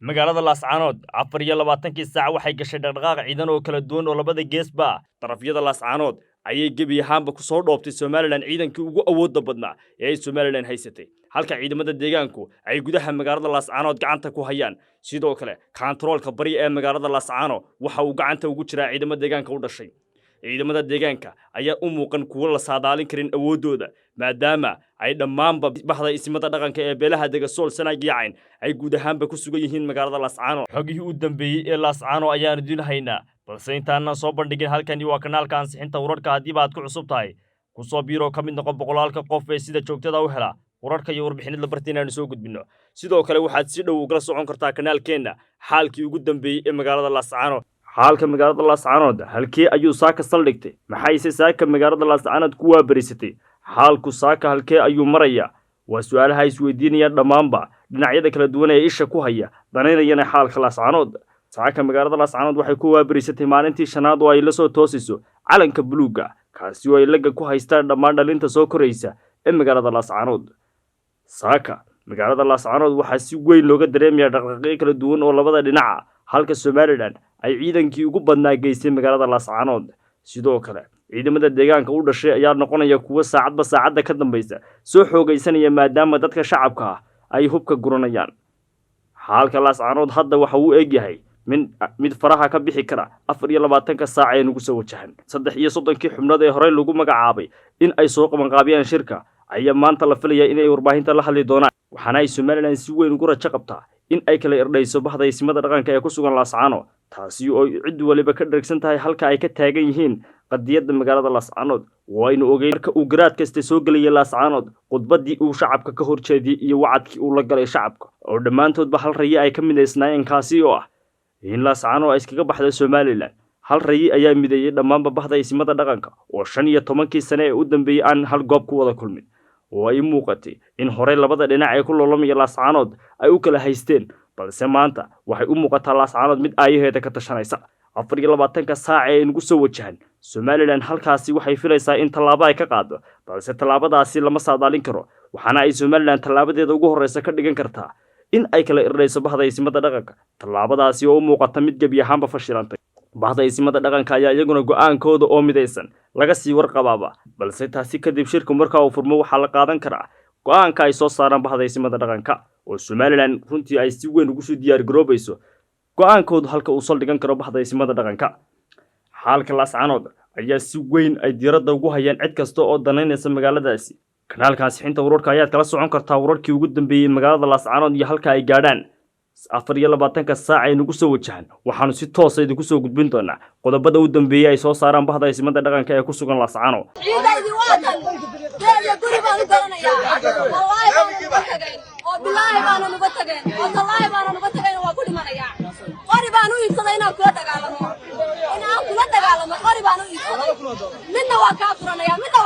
magaalada Laascaanood 24 saac waxay gashay dhaqdhaqaaq ciidan oo kala duwan oo labada geesba tarafyada Laascaanood ayay gebi ahaanba ku soo dhoobtay Somaliland ciidankii ugu awoodda badnaa ee Somaliland haysatay halka ciidamada deegaanku ay gudaha magaalada Laascaanood gacanta ku hayaan sidoo kale kantaroolka bari ee magaalada Laascaanood waxa uu gacanta ugu jiraa ciidamada deegaanka u dhashay ciidamada deegaanka ayaa u muuqan kuwa la saadaalin karin awoodooda maadaama ay dhammaanba bahda ismada dhaqanka ee beelaha dega Sool Sanaag iyo Cayn ay guud ahaanba ku sugan yihiin magaalada Laascaanood xogihii u dambeeyay ee Laascaanood ayaan idin haynaa balse intaana soo bandhigin halkani waa kanaalka ansixinta wararka haddii baad ku cusub tahay ku soo biiro ka mid noqon boqolaalka qof ee sida joogtada u hela wararka iyo warbixinada bartiinaan soo gudbino sidoo kale waxaad si dhow uga socon kartaa kanaalkeena xaalkii ugu dambeeyay ee magaalada Laascaanood xaalka magaalada Laascaanood halkii ayuu saaka saldhigtay maxayse saaka magaalada Laascaanood ku waabarisatay xaalku saaka halkii ayuu maraya waa su'aalaha isweydiinaya dhamaanba dhinacyada kala duwan ee isha ku haya danaynayana xaalka Laascaanood saaka magaalada Laascaanood waxay ku waabarisatay maalintii shanaad oo ay la soo toosiso calanka buluuga kaasi oo ay laga ku haystaan dhammaan dhalinta soo koraysa ee magaalada Laascaanood saaka magaalada Laascaanood waxaa si weyn looga dareemayaa dhaqdhaqaaqyo kala duwan oo labada dhinac halka Somaliland ay ciidankii ugu badnaa geystay magaalada Laascaanood sidoo kale ciidamada deegaanka u dhashay ayaa noqonaya kuwa saacadba saacada ka dambaysa soo xoogaysanaya maadaama dadka shacabka ay hubka guranayaan xaalka Laascaanood hadda waxa uu eegyahay mid faraha ka bixi kara 24 saac ee ugu soo wajahan 33 xubnood ee hore lagu magacaabay in ay soo qaban qaabiyaan shirka ayaa maanta la filayaa in ay warbaahinta la hadli doonaan waxaana ay Somaliland si weyn ugu rajo qabtaa in ay kala irdhayso bahda ismada dhaqanka ee ku sugan Laascaanood taasi oo cid waliba ka dhagsan tahay halka ay ka taagan yihiin qadiyada magaalada Laascaanood waynu ogeyn marka uu garaad kasta soo galay Laascaanood khudbadii uu shacabka ka horjeediyay iyo wacadkii uu la galay shacabka oo dhamaantoodba hal rayi ay ka mideysnaayeen kaasi oo ah in Laascaanood ay iskaga baxdo Somaliland hal rayi ayaa mideeyay dhamaanba bahda ismada dhaqanka oo 15 sano ee u dambeeyay aan hal goob ku wada kulmin oo ay muuqatay in hore labada dhinac ee ku loolamaya Laascaanood ay u kala haysteen balse maanta waxay u muuqataa Laascaanood mid ayaheeda ka tashanaysa 24 saac ee ugu soo wajahan Somaliland halkaasi waxay filaysaa in tallaabo ay ka qaado balse tallaabadaasi lama saadaalin karo waxaana ay Somaliland tallaabadeeda ugu horeysa ka dhigan kartaa in ay kala irdhayso bahda ismada dhaqanka tallaabadaasi oo u muuqata mid gabi ahaanba fashilantay bahda ismada dhaqanka ayaa iyaguna go'aankooda oo midaysan laga sii warqabaaba balse taasi kadib shirku marka uu furmo waxa la qaadan karaa go'aanka ay soo saaraan bahda ismada dhaqanka oo Somaliland runtii ay si weyn ugu soo diyaar garoobayso go'aankooda halka uu saldhigan karo bahda ismada dhaqanka xaalka Laascaanood ayaa si weyn ay diiradda ugu hayaan cid kasta oo danaynaysa magaaladaasi kanaalkaas xinta wararka ayaad kala socon kartaa wararkii ugu dambeeyay magaalada Laascaanood iyo halka ay gaadhaan 24 saac ee ugu soo wajahan waxaanu si toos ah idinku soo gudbin doonaa qodobada u dambeeyay ay soo saaraan bahda ismada dhaqanka ee ku sugan Laascaanood ciidaydii waatan deeyo guri baan garanayaa oo bilaahi baan uga tageen oo talaahi baan uga tageen waa ku dhimanayaa qori baan u iibsaday inaan kula dagaalamo qori baan u iibsaday midna waa ka furanaya midna